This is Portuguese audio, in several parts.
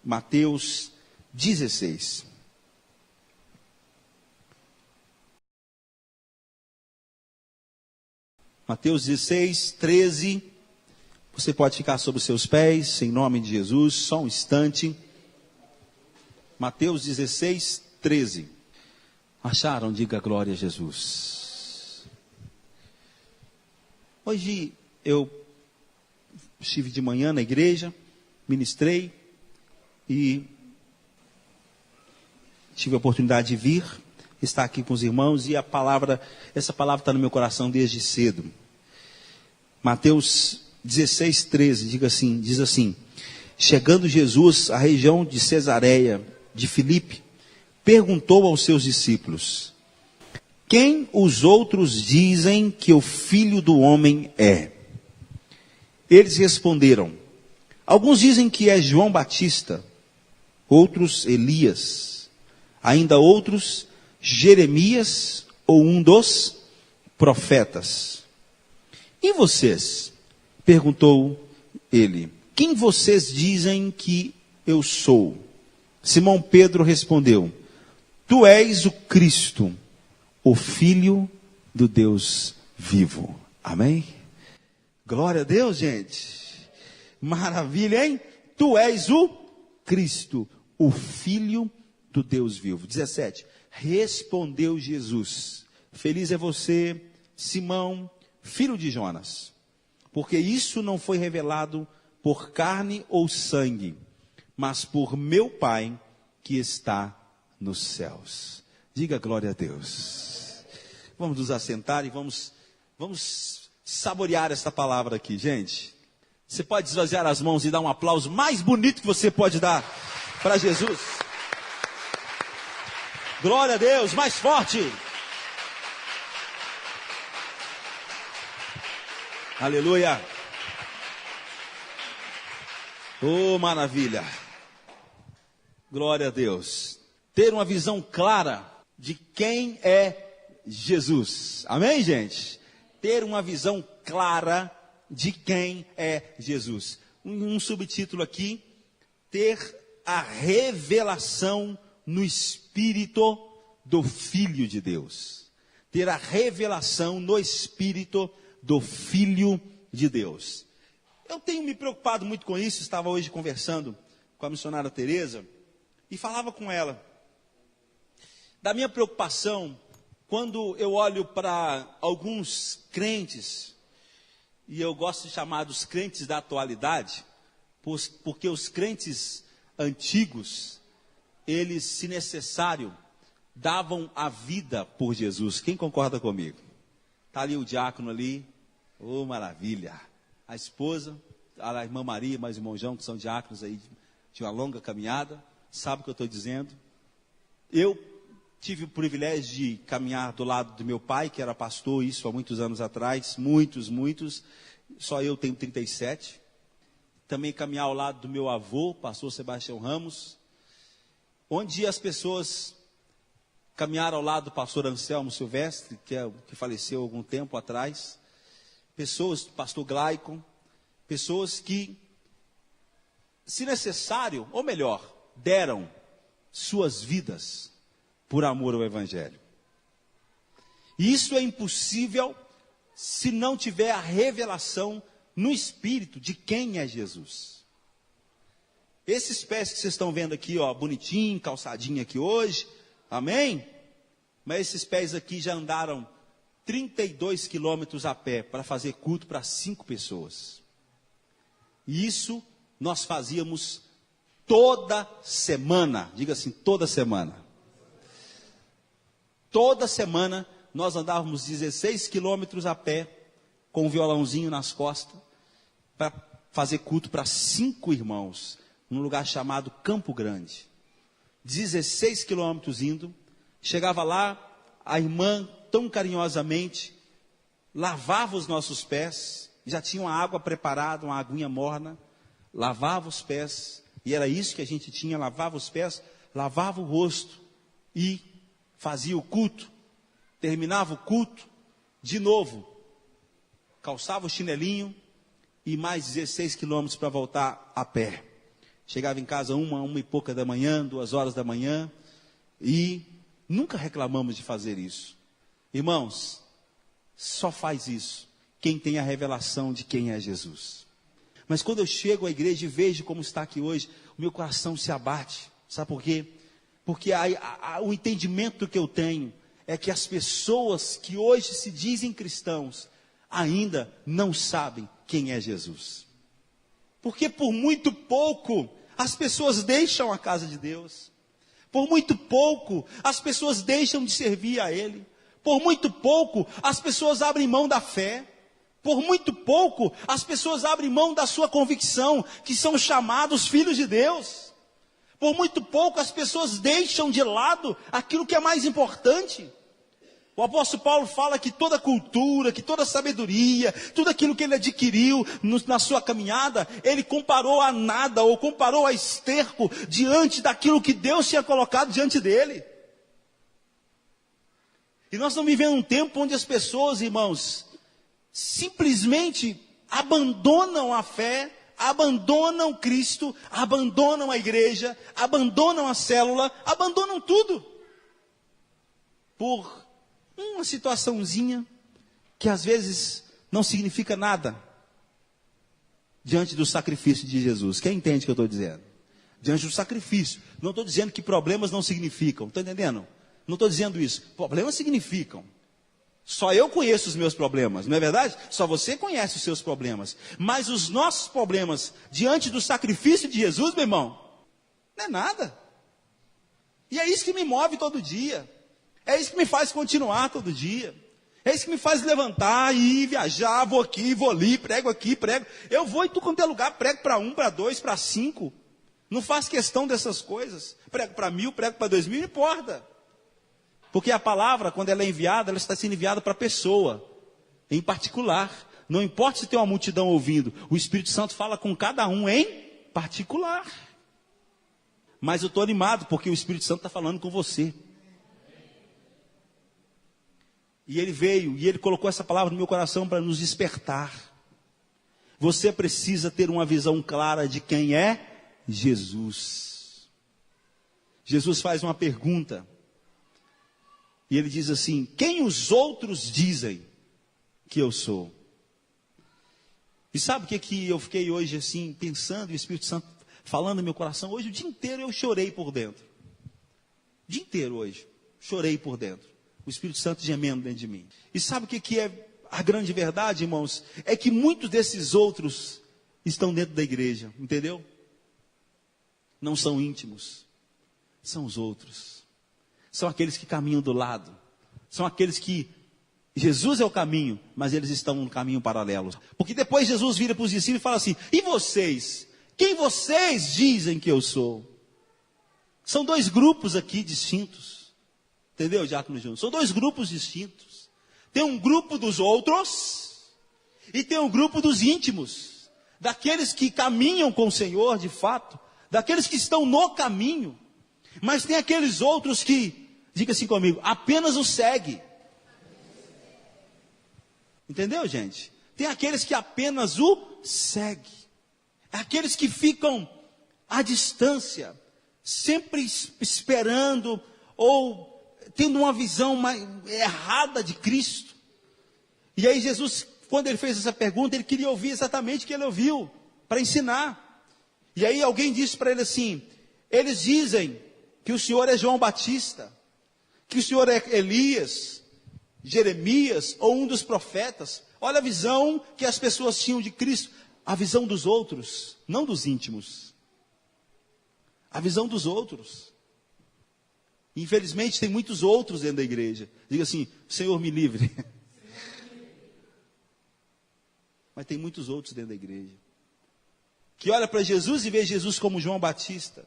Mateus 16. Mateus 16, 13. Você pode ficar sobre os seus pés, em nome de Jesus, só um instante. Mateus 16, 13. Acharam? Diga glória a Jesus. Hoje eu estive de manhã na igreja, ministrei e tive a oportunidade de vir, estar aqui com os irmãos, e essa palavra está no meu coração desde cedo. Mateus 16, 13, diz assim: chegando Jesus à região de Cesareia de Filipe, perguntou aos seus discípulos: quem os outros dizem que o Filho do Homem é? Eles responderam: alguns dizem que é João Batista, outros Elias, ainda outros Jeremias ou um dos profetas. E vocês? Perguntou ele: quem vocês dizem que eu sou? Simão Pedro respondeu: tu és o Cristo, o Filho do Deus vivo. Amém? Glória a Deus, gente. Maravilha, hein? Tu és o Cristo, o Filho do Deus vivo. 17. Respondeu Jesus: feliz é você, Simão, filho de Jonas, porque isso não foi revelado por carne ou sangue, mas por meu Pai que está nos céus. Diga glória a Deus. Vamos nos assentar e vamos saborear esta palavra aqui, gente. Você pode esvaziar as mãos e dar um aplauso mais bonito que você pode dar para Jesus. Glória a Deus, mais forte. Aleluia. Oh, maravilha. Glória a Deus. Ter uma visão clara de quem é Jesus. Amém, gente? Ter uma visão clara de quem é Jesus. Um subtítulo aqui: ter a revelação no Espírito do Filho de Deus. Ter a revelação no Espírito do Filho de Deus. Eu tenho me preocupado muito com isso. Estava hoje conversando com a missionária Tereza e falava com ela da minha preocupação quando eu olho para alguns crentes, e eu gosto de chamar dos crentes da atualidade, porque os crentes antigos, eles, se necessário, davam a vida por Jesus. Quem concorda comigo? Está ali o diácono ali, oh maravilha, a esposa, a irmã Maria, mais o irmão João, que são diáconos aí de uma longa caminhada, sabe o que eu estou dizendo? Eu tive o privilégio de caminhar do lado do meu pai, que era pastor, isso há muitos anos atrás, muitos, só eu tenho 37, também caminhar ao lado do meu avô, pastor Sebastião Ramos, onde as pessoas caminharam ao lado do pastor Anselmo Silvestre, que faleceu há algum tempo atrás, pessoas do pastor Glaicon, pessoas que, se necessário, ou melhor, deram suas vidas por amor ao Evangelho. E isso é impossível se não tiver a revelação no Espírito de quem é Jesus. Esses pés que vocês estão vendo aqui, ó, bonitinho, calçadinho aqui hoje, amém? Mas esses pés aqui já andaram 32 quilômetros a pé para fazer culto para 5 pessoas. E isso nós fazíamos toda semana. Diga assim, toda semana. Toda semana nós andávamos 16 quilômetros a pé, com um violãozinho nas costas, para fazer culto para 5 irmãos, num lugar chamado Campo Grande. 16 quilômetros indo, chegava lá, a irmã tão carinhosamente lavava os nossos pés, já tinha uma água preparada, uma aguinha morna, lavava os pés, e era isso que a gente tinha, lavava os pés, lavava o rosto, e fazia o culto, terminava o culto, de novo, calçava o chinelinho, e mais 16 quilômetros para voltar a pé. Chegava em casa uma e pouca da manhã, 2 horas da manhã, e nunca reclamamos de fazer isso. Irmãos, só faz isso quem tem a revelação de quem é Jesus. Mas quando eu chego à igreja e vejo como está aqui hoje, o meu coração se abate. Sabe por quê? Porque o entendimento que eu tenho é que as pessoas que hoje se dizem cristãos ainda não sabem quem é Jesus. Porque por muito pouco as pessoas deixam a casa de Deus. Por muito pouco as pessoas deixam de servir a Ele. Por muito pouco as pessoas abrem mão da fé. Por muito pouco as pessoas abrem mão da sua convicção, que são chamados filhos de Deus. Por muito pouco as pessoas deixam de lado aquilo que é mais importante. O apóstolo Paulo fala que toda cultura, que toda sabedoria, tudo aquilo que ele adquiriu na sua caminhada, ele comparou a nada, ou comparou a esterco, diante daquilo que Deus tinha colocado diante dele. E nós estamos vivendo um tempo onde as pessoas, irmãos, simplesmente abandonam a fé, abandonam Cristo, abandonam a igreja, abandonam a célula, abandonam tudo. Por uma situaçãozinha que às vezes não significa nada diante do sacrifício de Jesus. Quem entende o que eu estou dizendo? Diante do sacrifício. Não estou dizendo que problemas não significam. Está entendendo? Não estou dizendo isso. Problemas significam. Só eu conheço os meus problemas, não é verdade? Só você conhece os seus problemas. Mas os nossos problemas diante do sacrifício de Jesus, meu irmão, não é nada. E é isso que me move todo dia. É isso que me faz continuar todo dia. É isso que me faz levantar e ir viajar, vou aqui, vou ali, prego aqui, prego. Eu vou em tudo quanto é lugar, prego para 1, para 2, para 5. Não faço questão dessas coisas. Prego para 1000, prego para 2000, não importa. Porque a palavra, quando ela é enviada, ela está sendo enviada para a pessoa, em particular. Não importa se tem uma multidão ouvindo, o Espírito Santo fala com cada um em particular. Mas eu estou animado, porque o Espírito Santo está falando com você. E ele veio, e ele colocou essa palavra no meu coração para nos despertar. Você precisa ter uma visão clara de quem é Jesus. Jesus faz uma pergunta. E ele diz assim: quem os outros dizem que eu sou? E sabe o que eu fiquei hoje assim, pensando, e o Espírito Santo falando no meu coração? Hoje o dia inteiro eu chorei por dentro. O dia inteiro hoje, chorei por dentro. O Espírito Santo gemendo dentro de mim. E sabe o que é a grande verdade, irmãos? É que muitos desses outros estão dentro da igreja, entendeu? Não são íntimos, são os outros. São aqueles que caminham do lado. São aqueles que Jesus é o caminho, mas eles estão num caminho paralelo. Porque depois Jesus vira para os discípulos e fala assim: e vocês? Quem vocês dizem que eu sou? São 2 grupos aqui distintos. Entendeu, Diácono Júnior? São 2 grupos distintos. Tem um grupo dos outros e tem um grupo dos íntimos. Daqueles que caminham com o Senhor de fato. Daqueles que estão no caminho. Mas tem aqueles outros que, diga assim comigo, apenas o segue. Entendeu, gente? Tem aqueles que apenas o segue. Aqueles que ficam à distância, sempre esperando ou tendo uma visão errada de Cristo. E aí Jesus, quando ele fez essa pergunta, ele queria ouvir exatamente o que ele ouviu, para ensinar. E aí alguém disse para ele assim: eles dizem que o Senhor é João Batista, que o Senhor é Elias, Jeremias ou um dos profetas. Olha a visão que as pessoas tinham de Cristo, a visão dos outros, não dos íntimos. A visão dos outros. Infelizmente tem muitos outros dentro da igreja. Diga assim: Senhor me livre. Mas tem muitos outros dentro da igreja que olha para Jesus e vê Jesus como João Batista,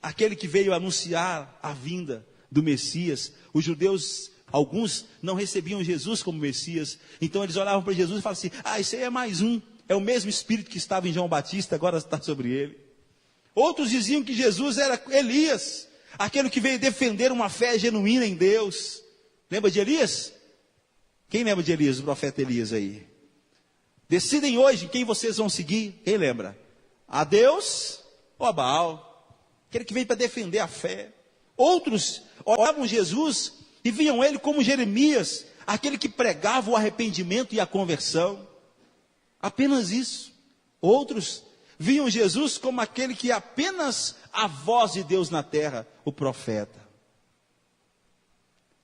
aquele que veio anunciar a vinda do Messias. Os judeus, alguns, não recebiam Jesus como Messias. Então eles olhavam para Jesus e falavam assim: ah, esse aí é mais um. É o mesmo Espírito que estava em João Batista, agora está sobre ele. Outros diziam que Jesus era Elias, aquele que veio defender uma fé genuína em Deus. Lembra de Elias? Quem lembra de Elias, o profeta Elias aí? Decidem hoje quem vocês vão seguir. Quem lembra? A Deus ó Baal, aquele que veio para defender a fé. Outros olhavam Jesus e viam ele como Jeremias, aquele que pregava o arrependimento e a conversão. Apenas isso. Outros viam Jesus como aquele que é apenas a voz de Deus na terra, o profeta.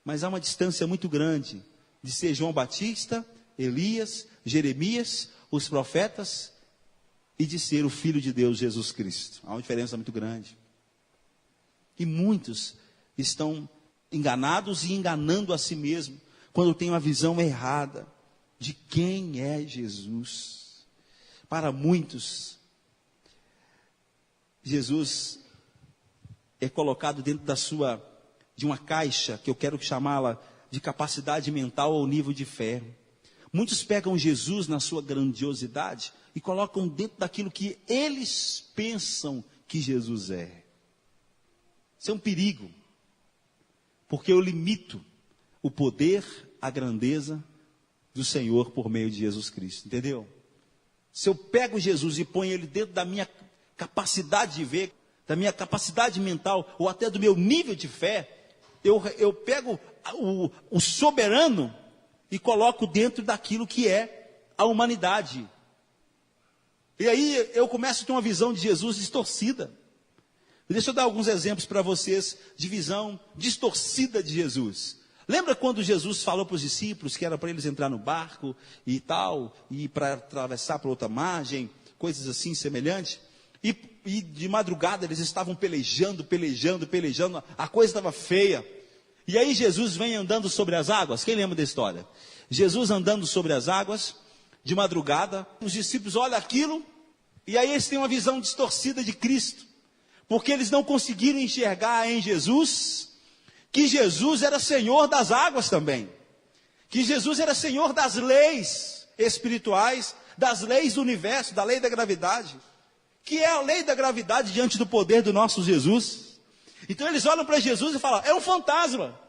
Mas há uma distância muito grande de ser João Batista, Elias, Jeremias, os profetas, e de ser o Filho de Deus, Jesus Cristo. Há uma diferença muito grande. E muitos estão enganados e enganando a si mesmo, quando têm uma visão errada de quem é Jesus. Para muitos, Jesus é colocado dentro de uma caixa, que eu quero chamá-la de capacidade mental ou nível de fé. Muitos pegam Jesus na sua grandiosidade e colocam dentro daquilo que eles pensam que Jesus é. Isso é um perigo, porque eu limito o poder, a grandeza do Senhor por meio de Jesus Cristo, entendeu? Se eu pego Jesus e ponho ele dentro da minha capacidade de ver, da minha capacidade mental, ou até do meu nível de fé, eu pego o soberano e coloco dentro daquilo que é a humanidade. E aí eu começo a ter uma visão de Jesus distorcida. Deixa eu dar alguns exemplos para vocês de visão distorcida de Jesus. Lembra quando Jesus falou para os discípulos que era para eles entrar no barco e tal, e para atravessar para outra margem, coisas assim semelhantes? E de madrugada eles estavam pelejando, a coisa estava feia. E aí Jesus vem andando sobre as águas. Quem lembra da história? Jesus andando sobre as águas, de madrugada, os discípulos olham aquilo, e aí eles têm uma visão distorcida de Cristo, porque eles não conseguiram enxergar em Jesus, que Jesus era Senhor das águas também, que Jesus era Senhor das leis espirituais, das leis do universo, da lei da gravidade, que é a lei da gravidade diante do poder do nosso Jesus. Então eles olham para Jesus e falam, é um fantasma.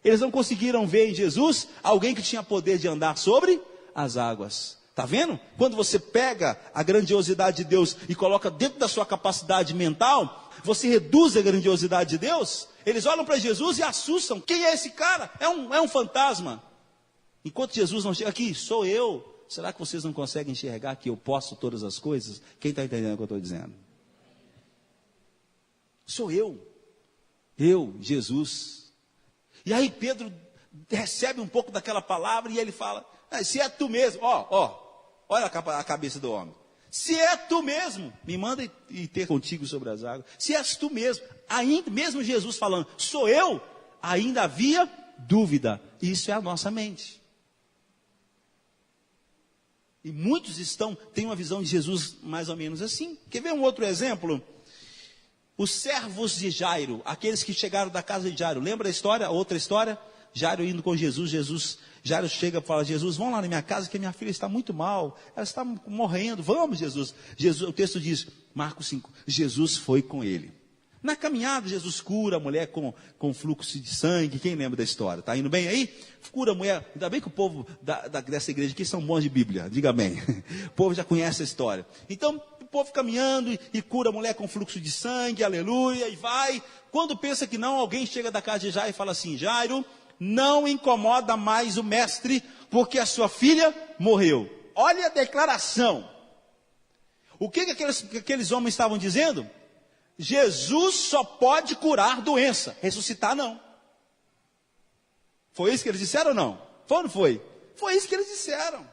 Eles não conseguiram ver em Jesus alguém que tinha poder de andar sobre as águas. Está vendo? Quando você pega a grandiosidade de Deus e coloca dentro da sua capacidade mental, você reduz a grandiosidade de Deus. Eles olham para Jesus e assustam. Quem é esse cara? É um fantasma. Enquanto Jesus não chega aqui, sou eu. Será que vocês não conseguem enxergar que eu posso todas as coisas? Quem está entendendo o que eu estou dizendo? Sou eu, Jesus. E aí Pedro recebe um pouco daquela palavra e ele fala, se é tu mesmo, olha a cabeça do homem. Se é tu mesmo, me manda e ter contigo sobre as águas. Se és tu mesmo, ainda mesmo Jesus falando, sou eu, ainda havia dúvida. Isso é a nossa mente. E muitos têm uma visão de Jesus mais ou menos assim. Quer ver um outro exemplo? Os servos de Jairo, aqueles que chegaram da casa de Jairo. Lembra a história? Outra história? Jairo indo com Jesus, Jairo chega e fala, Jesus, vão lá na minha casa que minha filha está muito mal, ela está morrendo, vamos Jesus. O texto diz, Marcos 5, Jesus foi com ele. Na caminhada, Jesus cura a mulher com fluxo de sangue, quem lembra da história? Está indo bem aí? Cura a mulher, ainda bem que o povo dessa igreja aqui são bons de Bíblia, diga bem, o povo já conhece a história. Então, o povo caminhando e cura a mulher com fluxo de sangue, aleluia, e vai. Quando pensa que não, alguém chega da casa de Jairo e fala assim, Jairo, não incomoda mais o mestre, porque a sua filha morreu. Olha a declaração. O que aqueles homens estavam dizendo? Jesus só pode curar doença, ressuscitar não. Foi isso que eles disseram ou não? Foi ou não foi? Foi isso que eles disseram.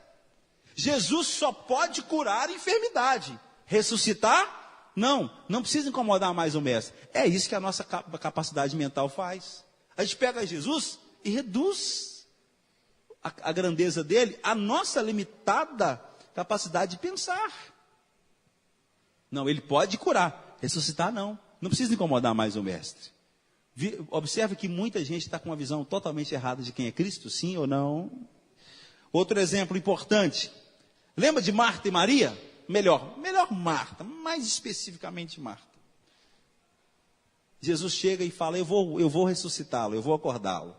Jesus só pode curar enfermidade, ressuscitar não. Não precisa incomodar mais o mestre. É isso que a nossa capacidade mental faz. A gente pega Jesus e reduz a grandeza dele, a nossa limitada capacidade de pensar. Não, ele pode curar, ressuscitar não. Não precisa incomodar mais o mestre. Observe que muita gente está com uma visão totalmente errada de quem é Cristo, sim ou não. Outro exemplo importante. Lembra de Marta e Maria? Melhor Marta, mais especificamente Marta. Jesus chega e fala, eu vou ressuscitá-lo, eu vou acordá-lo.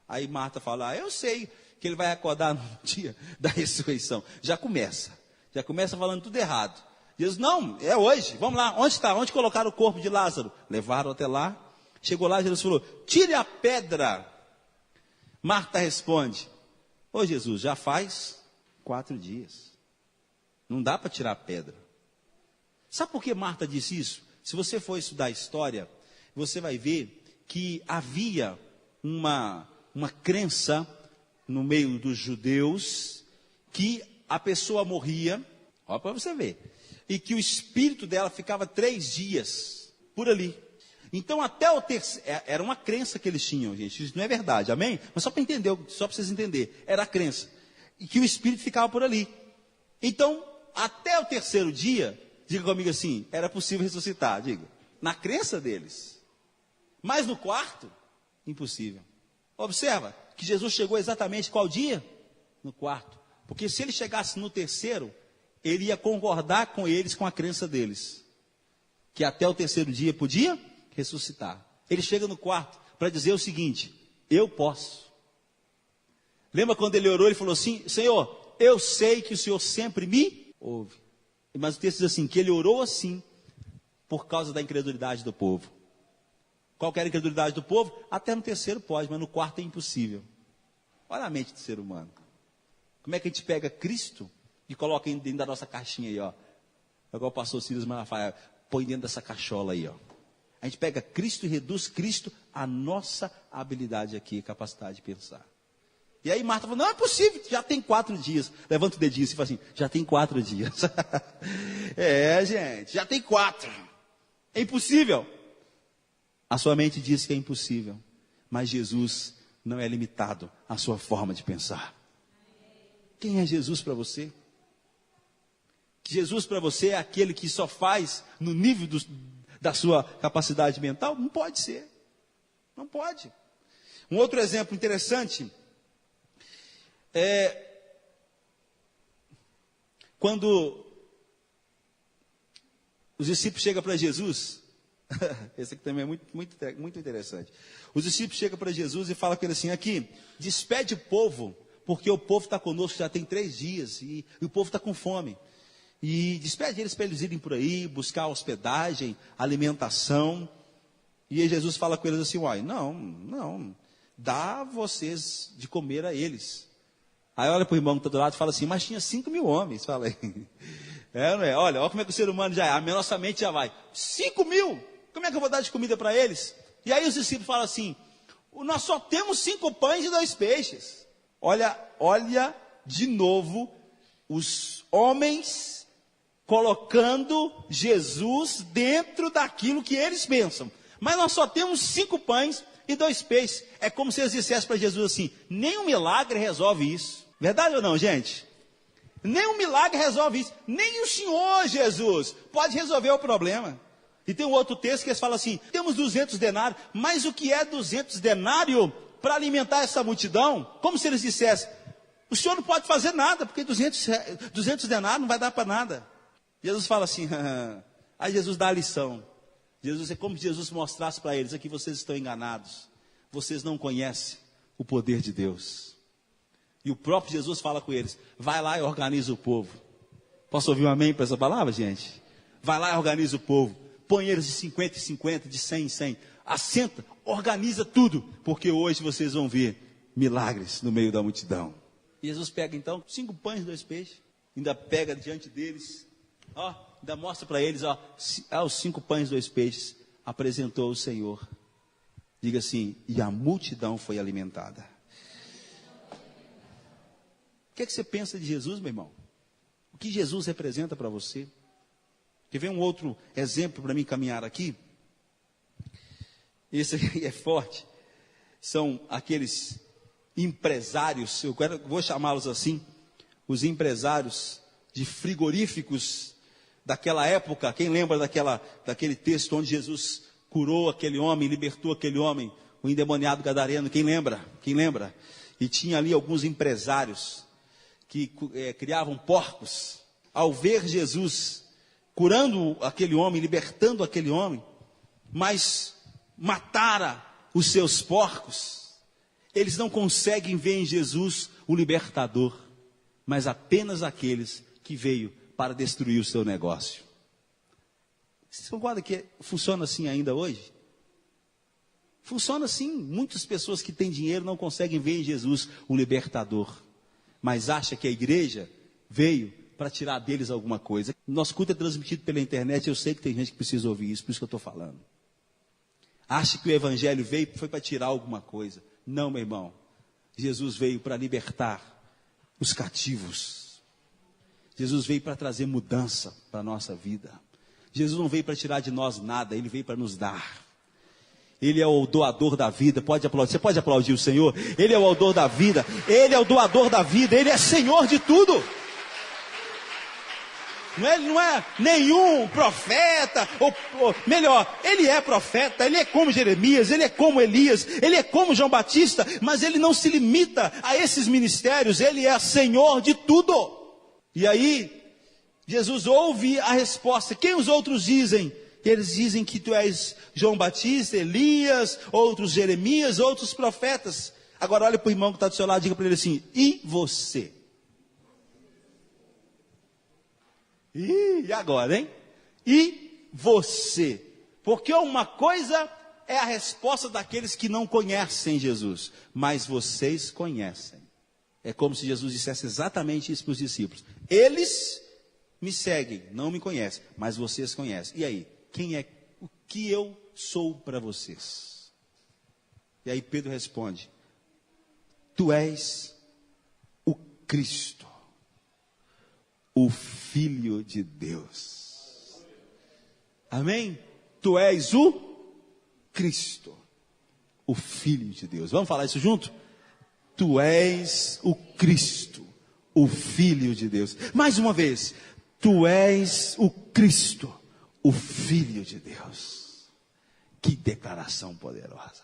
Aí Marta fala, eu sei que ele vai acordar no dia da ressurreição. Já começa falando tudo errado. Jesus, não, é hoje, vamos lá, onde está? Onde colocaram o corpo de Lázaro? Levaram até lá, chegou lá, Jesus falou, tire a pedra. Marta responde, ô Jesus, já faz 4 dias, não dá para tirar a pedra. Sabe por que Marta disse isso? Se você for estudar a história, você vai ver que havia uma crença no meio dos judeus, que a pessoa morria, olha para você ver, e que o espírito dela ficava 3 dias por ali. Então até o terceiro, era uma crença que eles tinham, gente, isso não é verdade, amém? Mas só para entender, só para vocês entenderem, era a crença, e que o espírito ficava por ali. Então, até o 3º dia, diga comigo assim, era possível ressuscitar, diga, na crença deles. Mas no 4º, impossível. Observa que Jesus chegou exatamente qual dia? No 4º. Porque se ele chegasse no 3º, ele ia concordar com eles, com a crença deles. Que até o 3º dia podia ressuscitar. Ele chega no 4º para dizer o seguinte, eu posso. Lembra quando ele orou, ele falou assim, Senhor, eu sei que o Senhor sempre me ouve. Mas o texto diz assim, que ele orou assim, por causa da incredulidade do povo. Qual que era a incredulidade do povo? Até no 3º pode, mas no 4º é impossível. Olha a mente do ser humano. Como é que a gente pega Cristo e coloca dentro da nossa caixinha aí, ó. Igual o pastor Silas Malafaia, põe dentro dessa cachola aí, ó. A gente pega Cristo e reduz Cristo à nossa habilidade aqui, capacidade de pensar. E aí Marta falou, não é possível, já tem 4 dias. Levanta o dedinho e fala assim, já tem 4 dias. Gente, já tem 4. É impossível. A sua mente diz que é impossível, mas Jesus não é limitado à sua forma de pensar. Quem é Jesus para você? Jesus para você é aquele que só faz no nível da sua capacidade mental? Não pode ser. Não pode. Um outro exemplo interessante é quando os discípulos chegam para Jesus. Esse aqui também é muito interessante. Os discípulos chegam para Jesus e falam com ele assim, aqui, despede o povo, porque o povo está conosco já tem 3 dias, e o povo está com fome. E despede eles para eles irem por aí, buscar hospedagem, alimentação. E aí Jesus fala com eles assim, uai, não, dá vocês de comer a eles. Aí olha para o irmão que está do lado e fala assim, mas tinha 5.000 homens, fala aí. Não é? Olha como é que o ser humano já é, a nossa mente já vai, 5.000, como é que eu vou dar de comida para eles? E aí os discípulos falam assim, nós só temos 5 pães e 2 peixes. Olha de novo, os homens colocando Jesus dentro daquilo que eles pensam. Mas nós só temos 5 pães e 2 peixes. É como se eles dissessem para Jesus assim, nem um milagre resolve isso. Verdade ou não, gente? Nem um milagre resolve isso. Nem o Senhor Jesus pode resolver o problema. E tem um outro texto que eles falam assim, temos 200 denários, mas o que é 200 denários para alimentar essa multidão? Como se eles dissessem, o Senhor não pode fazer nada, porque 200 denários não vai dar para nada. Jesus fala assim, aí Jesus dá a lição. É como se Jesus mostrasse para eles, aqui vocês estão enganados, vocês não conhecem o poder de Deus. E o próprio Jesus fala com eles, vai lá e organiza o povo. Posso ouvir um amém para essa palavra, gente? Vai lá e organiza o povo, põe eles de 50 em 50, de 100 em 100, assenta, organiza tudo, porque hoje vocês vão ver milagres no meio da multidão. E Jesus pega então 5 pães e 2 peixes, ainda pega diante deles, ainda mostra para eles, os 5 pães e 2 peixes, apresentou o Senhor. Diga assim, e a multidão foi alimentada. O que é que você pensa de Jesus, meu irmão? O que Jesus representa para você? Quer ver um outro exemplo para mim caminhar aqui? Esse aqui é forte. São aqueles empresários, vou chamá-los assim, os empresários de frigoríficos daquela época. Quem lembra daquele texto onde Jesus curou aquele homem, libertou aquele homem, o endemoniado gadareno? Quem lembra? E tinha ali alguns empresários que criavam porcos. Ao ver Jesus curando aquele homem, libertando aquele homem, mas matara os seus porcos, eles não conseguem ver em Jesus o libertador, mas apenas aqueles que veio para destruir o seu negócio. Vocês concordam que funciona assim ainda hoje? Funciona assim. Muitas pessoas que têm dinheiro não conseguem ver em Jesus um libertador, mas acham que a igreja veio para tirar deles alguma coisa. Nosso culto é transmitido pela internet, eu sei que tem gente que precisa ouvir isso, por isso que eu estou falando. Acha que o evangelho foi para tirar alguma coisa. Não, meu irmão. Jesus veio para libertar os cativos. Jesus veio para trazer mudança para a nossa vida. Jesus não veio para tirar de nós nada, Ele veio para nos dar. Ele é o doador da vida. Pode aplaudir. Você pode aplaudir o Senhor? Ele é o doador da vida. Ele é o doador da vida. Ele é Senhor de tudo. Ele não é nenhum profeta, ou melhor, ele é profeta, ele é como Jeremias, ele é como Elias, ele é como João Batista, mas ele não se limita a esses ministérios, ele é Senhor de tudo. E aí, Jesus ouve a resposta. Quem os outros dizem? Eles dizem que tu és João Batista, Elias, outros Jeremias, outros profetas. Agora olha para o irmão que está do seu lado e diga para ele assim: e você? E agora, hein? E você? Porque uma coisa é a resposta daqueles que não conhecem Jesus, mas vocês conhecem. É como se Jesus dissesse exatamente isso para os discípulos. Eles me seguem, não me conhecem, mas vocês conhecem. E aí, quem é, o que eu sou para vocês? E aí Pedro responde: tu és o Cristo, o Filho de Deus. Amém? Tu és o Cristo, o Filho de Deus. Vamos falar isso junto? Tu és o Cristo, o Filho de Deus. Mais uma vez, tu és o Cristo, o Filho de Deus. Que declaração poderosa.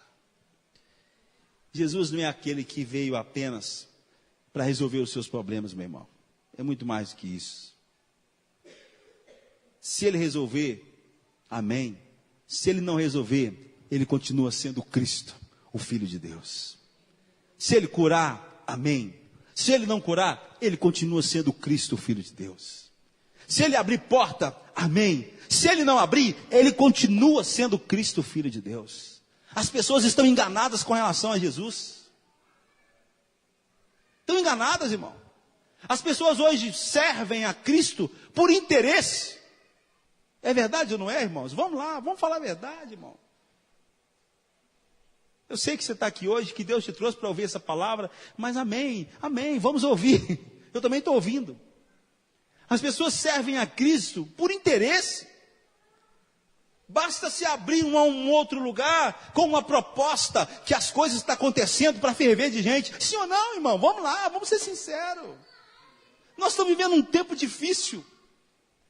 Jesus não é aquele que veio apenas para resolver os seus problemas, meu irmão. É muito mais do que isso. Se Ele resolver, amém. Se Ele não resolver, Ele continua sendo o Cristo, o Filho de Deus. Se Ele curar, amém. Se Ele não curar, Ele continua sendo o Cristo, o Filho de Deus. Se Ele abrir porta, amém. Se Ele não abrir, Ele continua sendo o Cristo, o Filho de Deus. As pessoas estão enganadas com relação a Jesus. Estão enganadas, irmão. As pessoas hoje servem a Cristo por interesse. É verdade ou não é, irmãos? Vamos lá, vamos falar a verdade, irmão. Eu sei que você está aqui hoje, que Deus te trouxe para ouvir essa palavra, mas amém, amém, vamos ouvir. Eu também estou ouvindo. As pessoas servem a Cristo por interesse. Basta se abrir a um outro lugar com uma proposta que as coisas estão acontecendo para ferver de gente. Sim ou não, irmão? Vamos lá, vamos ser sinceros. Nós estamos vivendo um tempo difícil,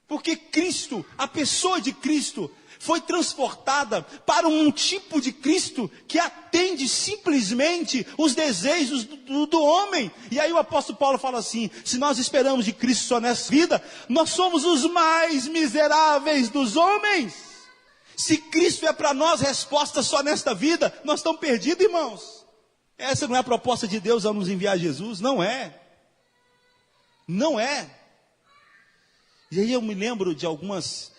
porque Cristo, a pessoa de Cristo, foi transportada para um tipo de Cristo que atende simplesmente os desejos do homem. E aí o apóstolo Paulo fala assim: se nós esperamos de Cristo só nessa vida, nós somos os mais miseráveis dos homens. Se Cristo é para nós resposta só nesta vida, nós estamos perdidos, irmãos. Essa não é a proposta de Deus ao nos enviar Jesus, não é. Não é. E aí eu me lembro de alguns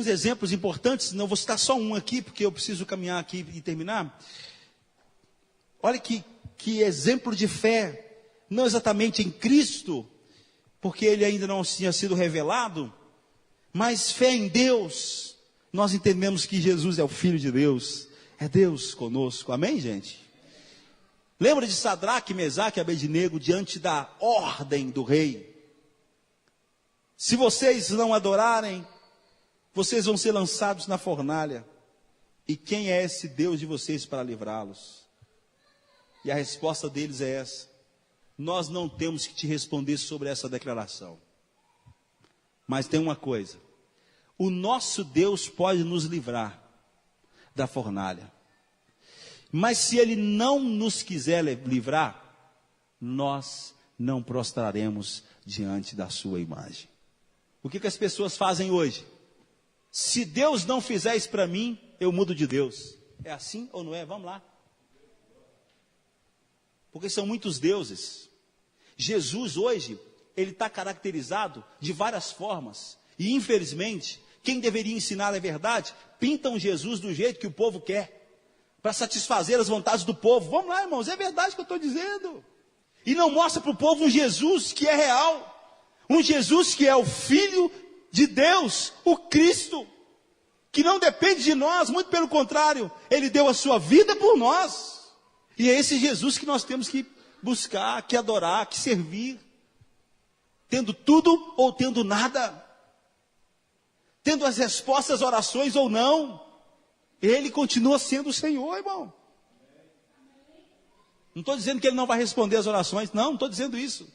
exemplos importantes. Não vou citar só um aqui, porque eu preciso caminhar aqui e terminar. Olha que exemplo de fé. Não exatamente em Cristo, porque Ele ainda não tinha sido revelado, mas fé em Deus. Nós entendemos que Jesus é o Filho de Deus. É Deus conosco. Amém, gente? Lembra de Sadraque, Mesaque e Abednego diante da ordem do rei? Se vocês não adorarem, vocês vão ser lançados na fornalha. E quem é esse Deus de vocês para livrá-los? E a resposta deles é essa: nós não temos que te responder sobre essa declaração. Mas tem uma coisa: o nosso Deus pode nos livrar da fornalha. Mas se Ele não nos quiser livrar, nós não prostraremos diante da sua imagem. O que as pessoas fazem hoje? Se Deus não fizer isso para mim, eu mudo de Deus. É assim ou não é? Vamos lá. Porque são muitos deuses. Jesus hoje, Ele está caracterizado de várias formas. E infelizmente, quem deveria ensinar a verdade, pintam Jesus do jeito que o povo quer, para satisfazer as vontades do povo. Vamos lá, irmãos, é verdade que eu estou dizendo. E não mostra para o povo um Jesus que é real, um Jesus que é o Filho de Deus, o Cristo, que não depende de nós, muito pelo contrário, Ele deu a sua vida por nós. E é esse Jesus que nós temos que buscar, que adorar, que servir, tendo tudo ou tendo nada, tendo as respostas às orações ou não, Ele continua sendo o Senhor, irmão. Não estou dizendo que Ele não vai responder as orações, não estou dizendo isso.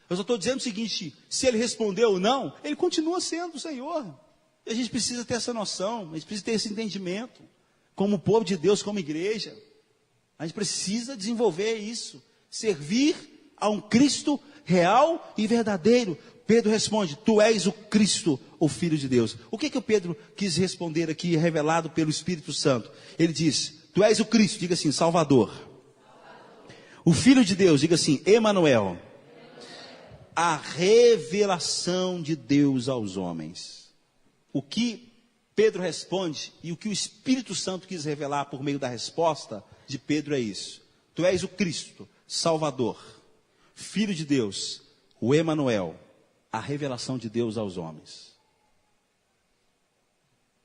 Eu só estou dizendo o seguinte, se Ele respondeu ou não, Ele continua sendo o Senhor. E a gente precisa ter essa noção, a gente precisa ter esse entendimento, como povo de Deus, como igreja. A gente precisa desenvolver isso, servir a um Cristo real e verdadeiro. Pedro responde, tu és o Cristo, o Filho de Deus. O que o Pedro quis responder aqui, revelado pelo Espírito Santo? Ele diz, tu és o Cristo, diga assim, Salvador. O Filho de Deus, diga assim, Emanuel. A revelação de Deus aos homens. O que Pedro responde e o que o Espírito Santo quis revelar por meio da resposta de Pedro é isso. Tu és o Cristo, Salvador, Filho de Deus, o Emanuel, a revelação de Deus aos homens.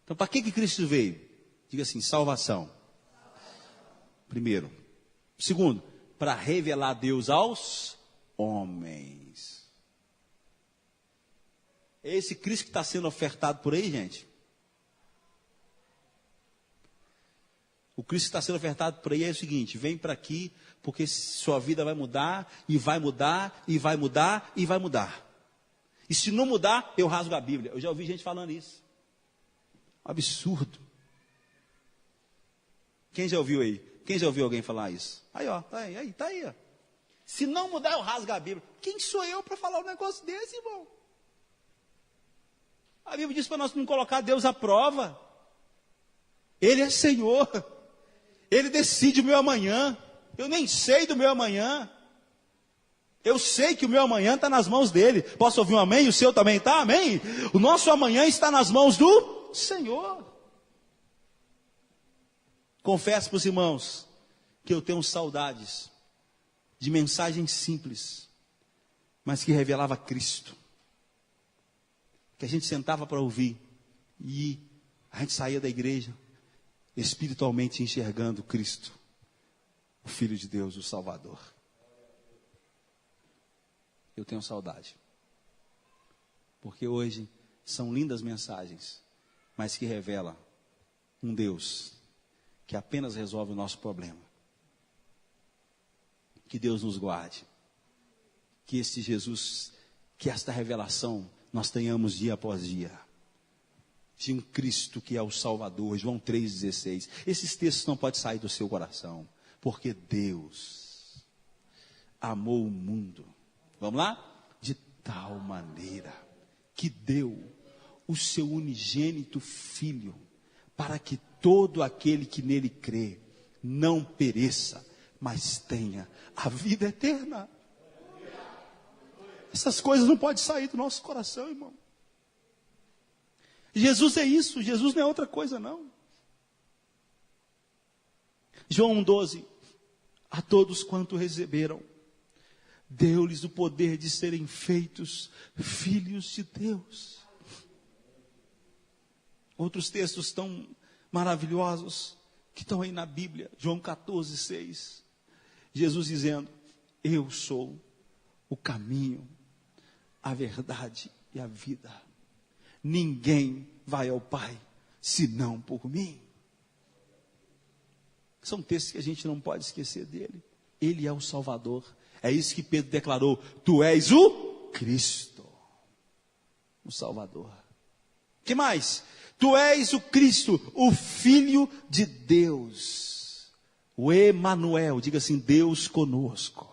Então, para que Cristo veio? Diga assim, salvação. Primeiro. Segundo, para revelar Deus aos homens. É esse Cristo que está sendo ofertado por aí, gente. O Cristo que está sendo ofertado por aí é o seguinte, vem para aqui, porque sua vida vai mudar, e vai mudar, e vai mudar, e vai mudar. E se não mudar, eu rasgo a Bíblia. Eu já ouvi gente falando isso. Absurdo. Quem já ouviu aí? Quem já ouviu alguém falar isso? Aí, ó, tá aí, ó. Se não mudar, eu rasgo a Bíblia. Quem sou eu para falar um negócio desse, irmão? A Bíblia diz para nós não colocar Deus à prova. Ele é Senhor. Ele decide o meu amanhã. Eu nem sei do meu amanhã. Eu sei que o meu amanhã está nas mãos dele. Posso ouvir um amém? O seu também está? Amém? O nosso amanhã está nas mãos do Senhor. Confesso para os irmãos que eu tenho saudades de mensagens simples, mas que revelava Cristo. Que a gente sentava para ouvir e a gente saía da igreja espiritualmente enxergando Cristo, o Filho de Deus, o Salvador. Eu tenho saudade. Porque hoje são lindas mensagens, mas que revelam um Deus que apenas resolve o nosso problema. Que Deus nos guarde. Que este Jesus, que esta revelação nós tenhamos dia após dia. De um Cristo que é o Salvador, João 3,16. Esses textos não podem sair do seu coração. Porque Deus amou o mundo. Vamos lá? De tal maneira que deu o seu unigênito Filho, para que todo aquele que nele crê não pereça, mas tenha a vida eterna. Essas coisas não podem sair do nosso coração, irmão. Jesus é isso, Jesus não é outra coisa não. João 1,12. A todos quanto receberam, deu-lhes o poder de serem feitos filhos de Deus. Outros textos tão maravilhosos que estão aí na Bíblia. João 14,6. Jesus dizendo, eu sou o caminho, a verdade e a vida. Ninguém vai ao Pai, senão por mim. São textos que a gente não pode esquecer dele. Ele é o Salvador. É isso que Pedro declarou. Tu és o Cristo, o Salvador. Que mais? Tu és o Cristo, o Filho de Deus. O Emanuel, diga assim, Deus conosco.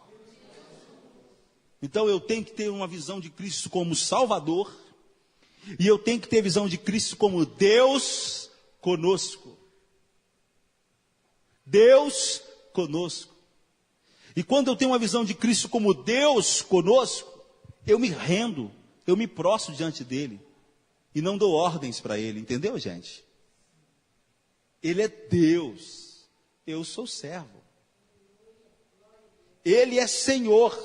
Então eu tenho que ter uma visão de Cristo como Salvador. E eu tenho que ter visão de Cristo como Deus conosco. Deus conosco. E quando eu tenho uma visão de Cristo como Deus conosco, eu me rendo, eu me prostro diante dele. e não dou ordens para ele, entendeu, gente? Ele é Deus, eu sou servo. Ele é Senhor.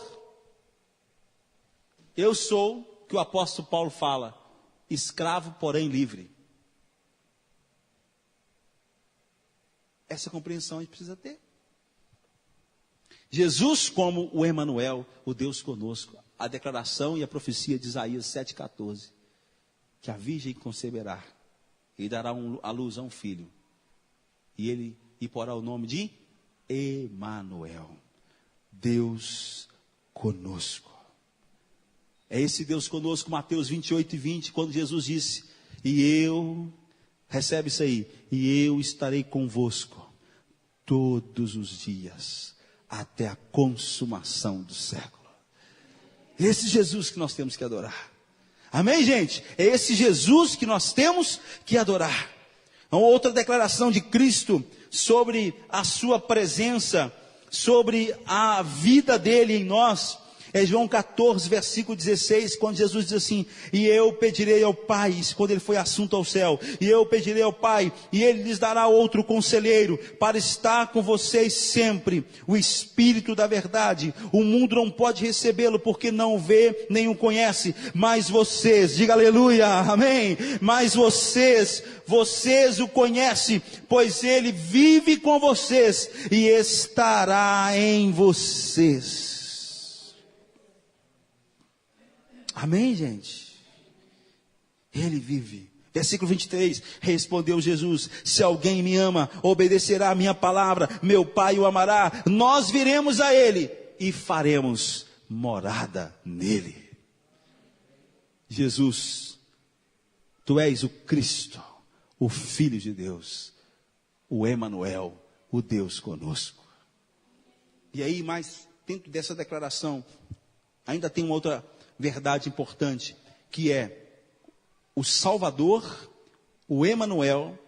Eu sou, que o apóstolo Paulo fala, escravo, porém livre. Essa compreensão a gente precisa ter. Jesus como o Emanuel, o Deus conosco. A declaração e a profecia de Isaías 7,14. Que a virgem conceberá e dará à luz a um filho. E porá o nome de Emanuel. Deus conosco. É esse Deus conosco, Mateus 28:20, quando Jesus disse, recebe isso aí, e eu estarei convosco todos os dias, até a consumação do século. Esse Jesus que nós temos que adorar. Amém, gente? É esse Jesus que nós temos que adorar. Uma outra declaração de Cristo sobre a sua presença, sobre a vida dele em nós, é João 14, versículo 16, quando Jesus diz assim, e eu pedirei ao Pai, isso quando ele foi assunto ao céu, e eu pedirei ao Pai, e ele lhes dará outro conselheiro, para estar com vocês sempre, o Espírito da verdade. O mundo não pode recebê-lo, porque não o vê, nem o conhece, mas vocês, diga aleluia, amém, mas vocês o conhecem, pois ele vive com vocês, e estará em vocês. Amém, gente? Ele vive. Versículo 23, respondeu Jesus, se alguém me ama, obedecerá a minha palavra, meu Pai o amará, nós viremos a ele e faremos morada nele. Jesus, tu és o Cristo, o Filho de Deus, o Emanuel, o Deus conosco. E aí, mas dentro dessa declaração, ainda tem uma outra verdade importante, que é o Salvador, o Emanuel,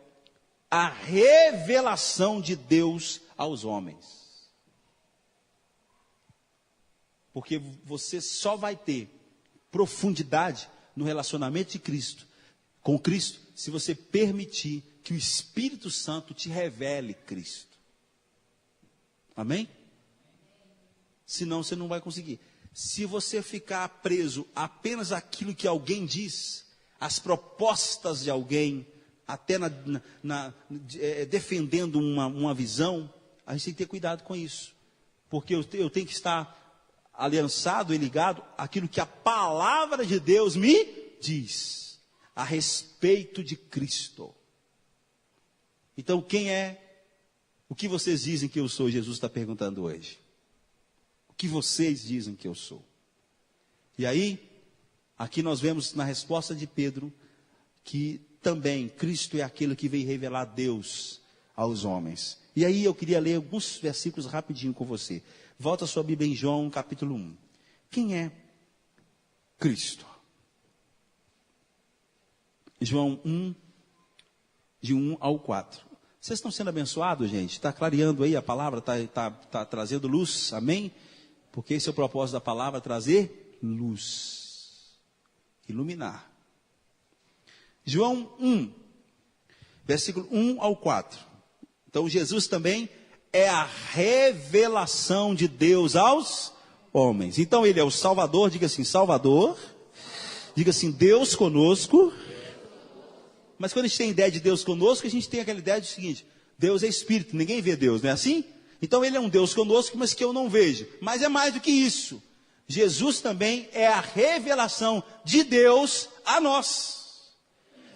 a revelação de Deus aos homens. Porque você só vai ter profundidade no relacionamento de Cristo, com Cristo, se você permitir que o Espírito Santo te revele Cristo. Amém? Senão você não vai conseguir. Se você ficar preso apenas àquilo que alguém diz, às propostas de alguém, até defendendo uma visão, a gente tem que ter cuidado com isso. Porque eu tenho que estar aliançado e ligado àquilo que a palavra de Deus me diz, a respeito de Cristo. Então, o que vocês dizem que eu sou? Jesus está perguntando hoje. Que vocês dizem que eu sou. E aí, aqui nós vemos na resposta de Pedro, que também Cristo é aquele que veio revelar Deus aos homens. E aí eu queria ler alguns versículos rapidinho com você. Volta a sua Bíblia em João capítulo 1. Quem é Cristo? João 1, de 1 ao 4. Vocês estão sendo abençoados, gente? Está clareando aí a palavra, está trazendo luz, amém? Porque esse é o propósito da palavra, trazer luz, iluminar. João 1, versículo 1 ao 4. Então Jesus também é a revelação de Deus aos homens. Então ele é o Salvador, diga assim, Salvador. Diga assim, Deus conosco. Mas quando a gente tem ideia de Deus conosco, a gente tem aquela ideia do seguinte, Deus é Espírito, ninguém vê Deus, não é assim? Então ele é um Deus conosco, mas que eu não vejo. Mas é mais do que isso. Jesus também é a revelação de Deus a nós.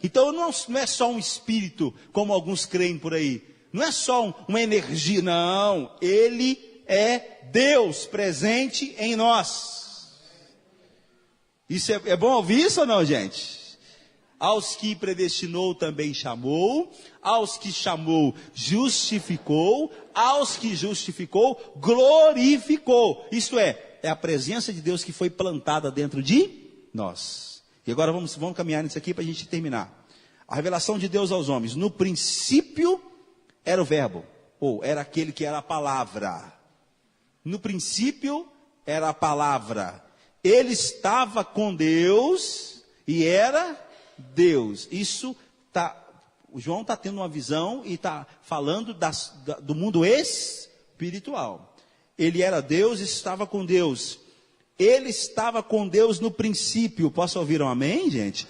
Então não é só um espírito, como alguns creem por aí. Não é só uma energia, não. Ele é Deus presente em nós. Isso é bom ouvir isso ou não, gente? Aos que predestinou também chamou, aos que chamou justificou, aos que justificou glorificou. Isto é a presença de Deus que foi plantada dentro de nós. E agora vamos caminhar nisso aqui para a gente terminar. A revelação de Deus aos homens. No princípio era o verbo, ou era aquele que era a palavra. No princípio era a palavra. Ele estava com Deus e era Deus. O João está tendo uma visão e está falando do mundo espiritual. Ele era Deus e estava com Deus. Ele estava com Deus no princípio. Posso ouvir um amém, gente?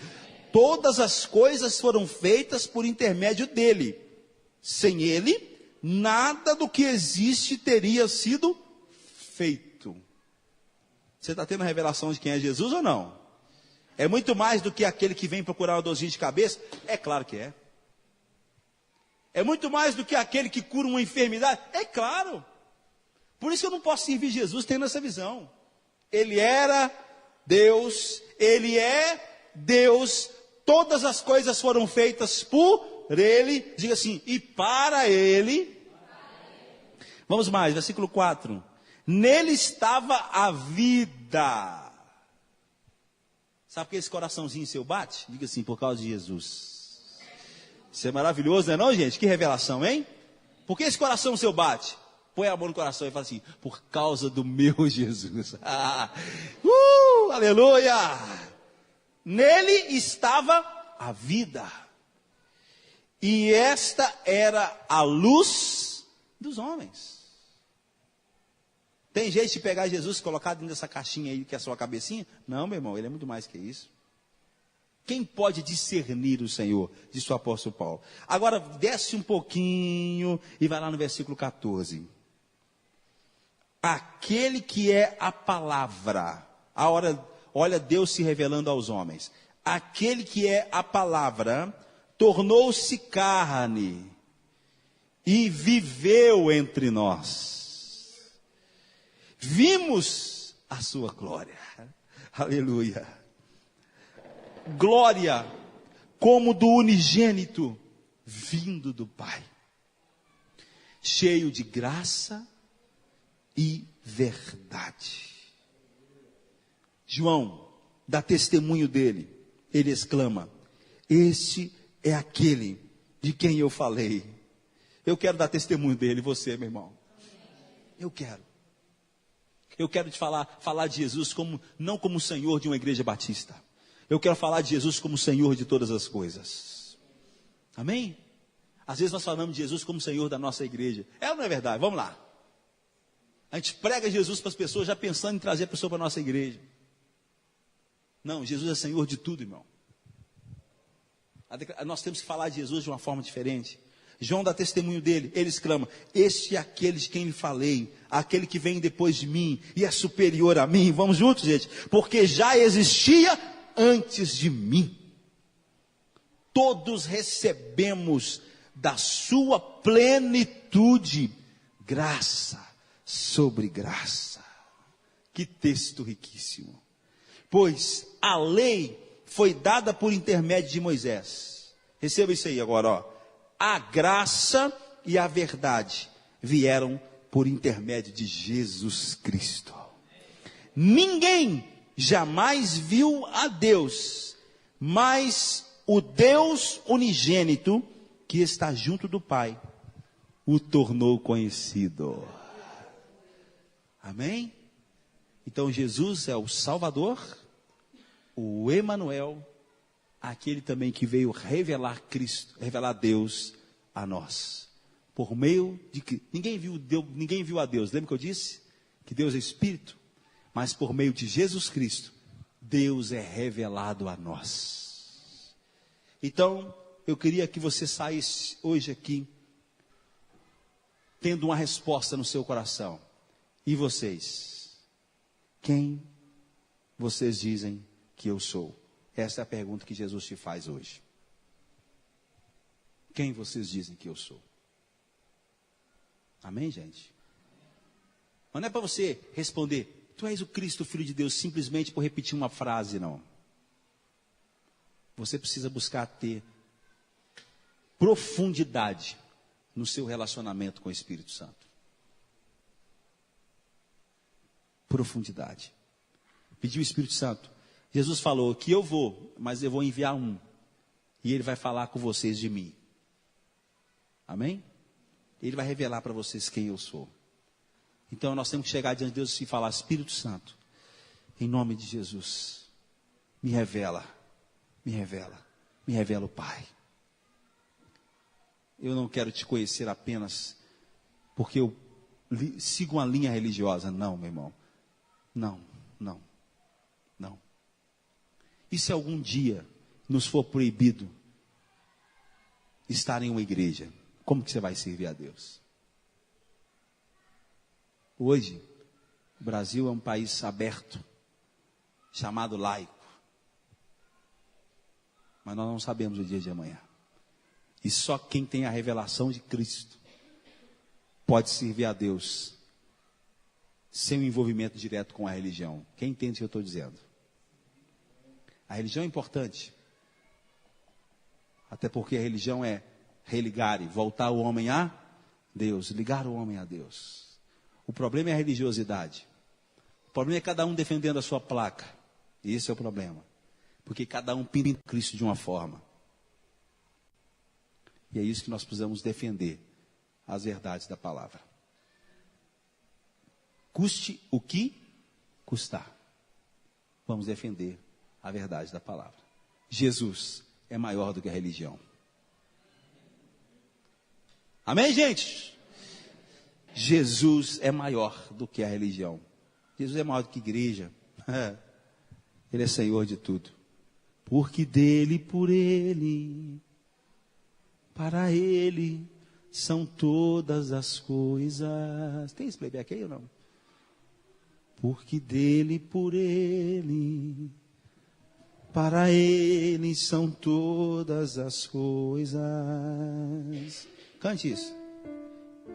Todas as coisas foram feitas por intermédio dele. Sem ele, nada do que existe teria sido feito. Você está tendo a revelação de quem é Jesus ou não? É muito mais do que aquele que vem procurar uma dorzinha de cabeça? É claro que é. É muito mais do que aquele que cura uma enfermidade? É claro. Por isso que eu não posso servir Jesus tendo essa visão. Ele era Deus, ele é Deus, todas as coisas foram feitas por ele, diga assim, e para ele. Vamos mais, versículo 4. Nele estava a vida. Sabe por que esse coraçãozinho seu bate? Diga assim, por causa de Jesus. Isso é maravilhoso, não é não, gente? Que revelação, hein? Por que esse coração seu bate? Põe a mão no coração e fala assim, por causa do meu Jesus. Aleluia! Nele estava a vida. E esta era a luz dos homens. Tem jeito de pegar Jesus e colocar dentro dessa caixinha aí que é a sua cabecinha? Não, meu irmão, ele é muito mais que isso. Quem pode discernir o Senhor? Disse o apóstolo Paulo. Agora desce um pouquinho e vai lá no versículo 14. Aquele que é a palavra. Olha Deus se revelando aos homens. Aquele que é a palavra tornou-se carne e viveu entre nós. Vimos a sua glória. Aleluia. Glória como do unigênito vindo do Pai. Cheio de graça e verdade. João dá testemunho dele. Ele exclama: este é aquele de quem eu falei. Eu quero dar testemunho dele, você, meu irmão. Eu quero te falar de Jesus não como Senhor de uma igreja batista. Eu quero falar de Jesus como Senhor de todas as coisas. Amém? Às vezes nós falamos de Jesus como Senhor da nossa igreja. É ou não é verdade? Vamos lá. A gente prega Jesus para as pessoas já pensando em trazer a pessoa para a nossa igreja. Não, Jesus é Senhor de tudo, irmão. Nós temos que falar de Jesus de uma forma diferente. João dá testemunho dele, ele exclama: este é aquele de quem lhe falei, aquele que vem depois de mim e é superior a mim. Vamos juntos, gente? Porque já existia antes de mim. Todos recebemos da sua plenitude graça sobre graça. Que texto riquíssimo. Pois a lei foi dada por intermédio de Moisés. Receba isso aí agora, ó. A graça e a verdade vieram por intermédio de Jesus Cristo. Ninguém jamais viu a Deus, mas o Deus unigênito que está junto do Pai o tornou conhecido. Amém? Então Jesus é o Salvador, o Emanuel, aquele também que veio revelar Cristo, revelar Deus a nós. Por meio de que ninguém viu a Deus. Lembra que eu disse que Deus é Espírito? Mas por meio de Jesus Cristo, Deus é revelado a nós. Então, eu queria que você saísse hoje aqui tendo uma resposta no seu coração. E vocês? Quem vocês dizem que eu sou? Essa é a pergunta que Jesus te faz hoje. Quem vocês dizem que eu sou? Amém, gente? Mas não é para você responder: tu és o Cristo, Filho de Deus, simplesmente por repetir uma frase, não. Você precisa buscar ter profundidade no seu relacionamento com o Espírito Santo. Profundidade. Pediu o Espírito Santo. Jesus falou que eu vou, mas eu vou enviar um. E ele vai falar com vocês de mim. Amém? Ele vai revelar para vocês quem eu sou. Então nós temos que chegar diante de Deus e falar: Espírito Santo, em nome de Jesus, me revela, me revela o Pai. Eu não quero te conhecer apenas porque eu sigo uma linha religiosa. Não, meu irmão. Não. E se algum dia nos for proibido estar em uma igreja, como que você vai servir a Deus? Hoje, o Brasil é um país aberto, chamado laico. Mas nós não sabemos o dia de amanhã. E só quem tem a revelação de Cristo pode servir a Deus sem um envolvimento direto com a religião. Quem entende o que eu estou dizendo? A religião é importante. Até porque a religião é religar e voltar o homem a Deus, ligar o homem a Deus. O problema é a religiosidade. O problema é cada um defendendo a sua placa. E esse é o problema. Porque cada um pinta Cristo de uma forma. E é isso que nós precisamos defender, as verdades da palavra. Custe o que custar. Vamos defender a verdade da palavra. Jesus é maior do que a religião. Amém, gente? Jesus é maior do que a religião. Jesus é maior do que igreja. Ele é Senhor de tudo. Porque dele, por ele, para ele são todas as coisas. Tem esse playback aí ou não? Porque dele, por ele, para ele são todas as coisas. Cante isso.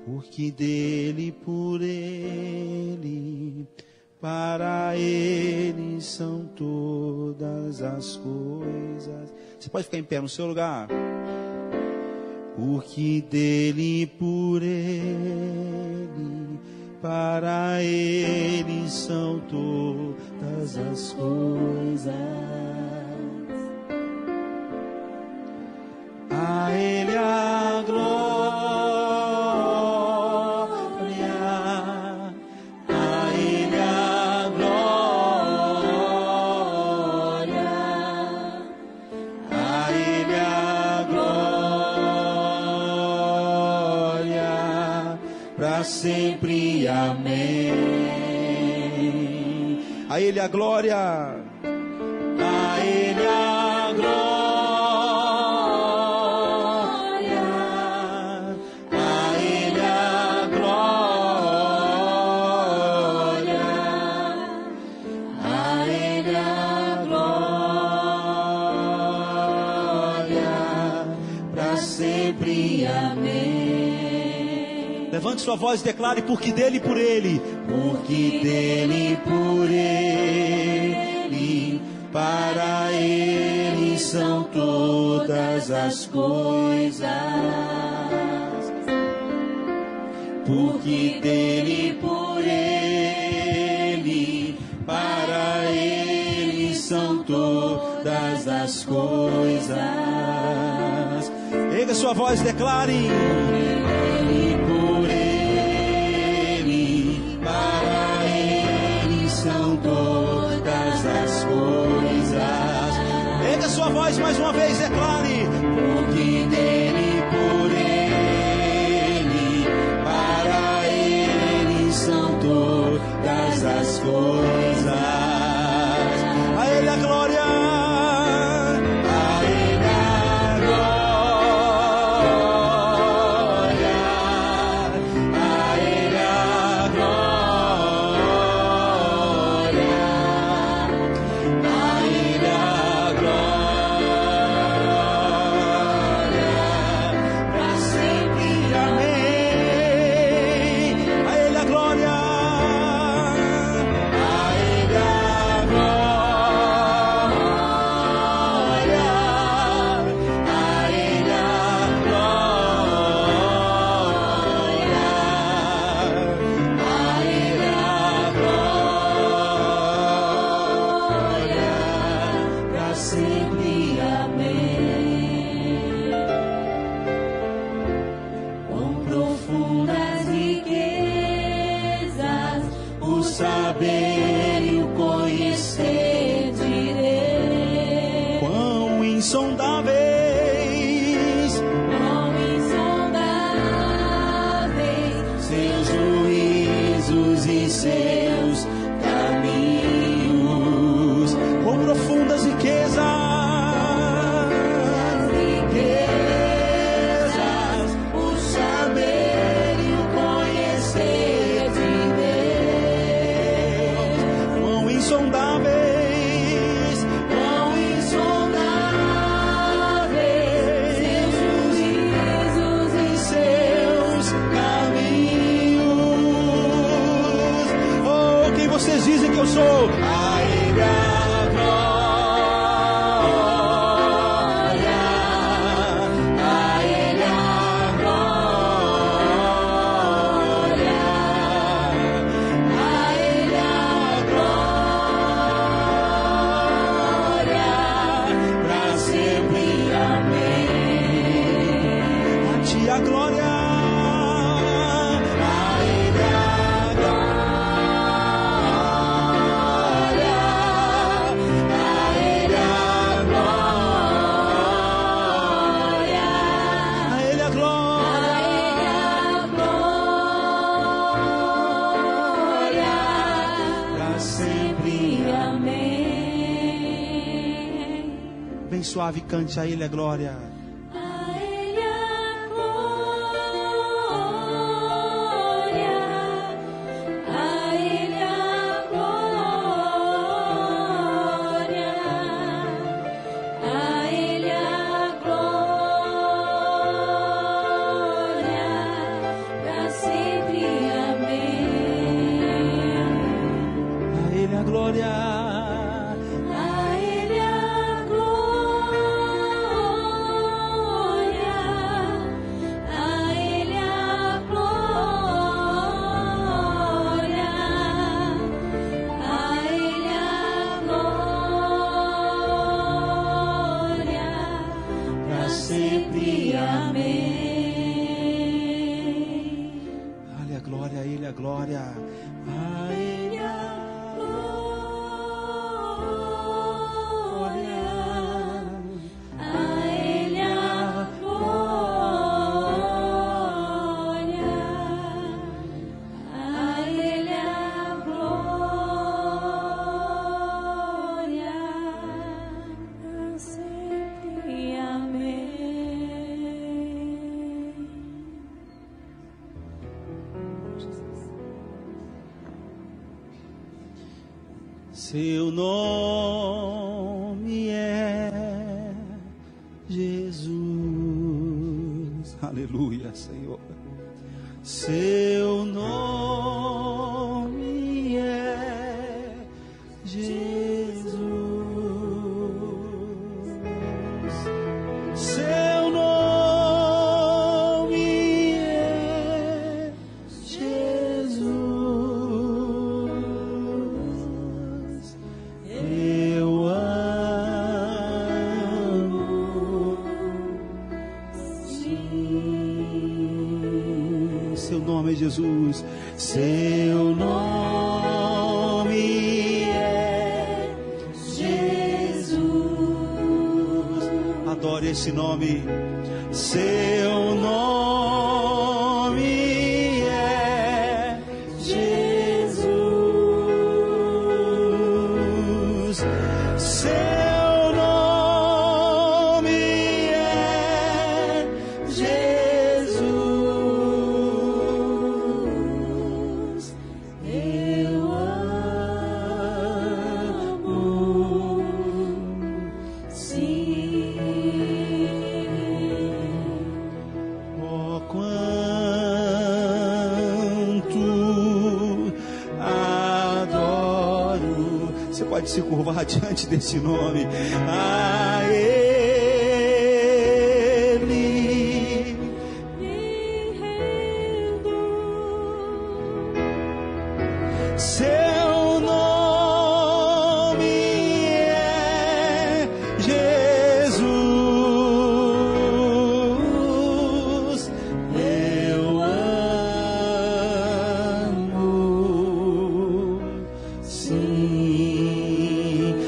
Porque dele, por ele, para ele são todas as coisas. Você pode ficar em pé no seu lugar. Porque dele, por ele, para ele são todas as coisas. A ele a glória, a ele a glória, a ele a glória, para sempre, amém. A ele a glória, a ele a glória. Levante sua voz e declare: porque dele e por ele. Porque dele e por ele, para ele são todas as coisas. Porque dele e por ele, para ele são todas as coisas. Erga sua voz e declare: todas as coisas. Erga sua voz mais uma vez, declare: porque dele, por ele, para ele são todas as coisas. A ele a glória, a ele a glória, a ele a glória. saber e o conhecer direi. Quão insondável Bem suave, cante a Ele a glória. A Ele a glória, a Ele a glória, a Ele a glória, para sempre, amém. A Ele a glória. Glória a Ele a glória, a Ele a glória, a Ele a glória, para sempre, amém. Seu nome é Jesus. Aleluia, Senhor. Seu nome é Jesus. Seu nome é Jesus. Eu amo, sim. Seu nome é Jesus. Seu nome é Jesus. Adore esse nome. Seu nome é Jesus. Seu nome é Jesus. Eu amo, sim. Oh, quanto adoro. Você pode se curvar diante desse nome. A Ele Me rendo. seu nome é Jesus. Eu amo, sim.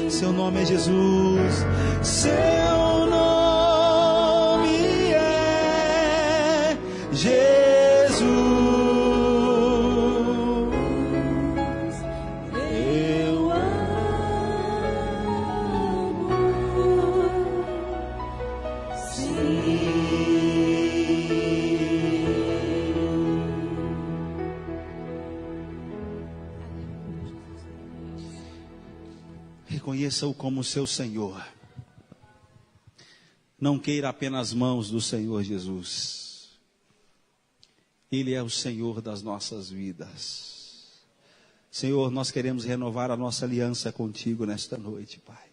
Seu nome é Jesus. Seu nome é Jesus. Eu reconheça-o como seu Senhor. Não queira apenas mãos do Senhor Jesus. Ele é o Senhor das nossas vidas. Senhor, nós queremos renovar a nossa aliança contigo nesta noite, Pai.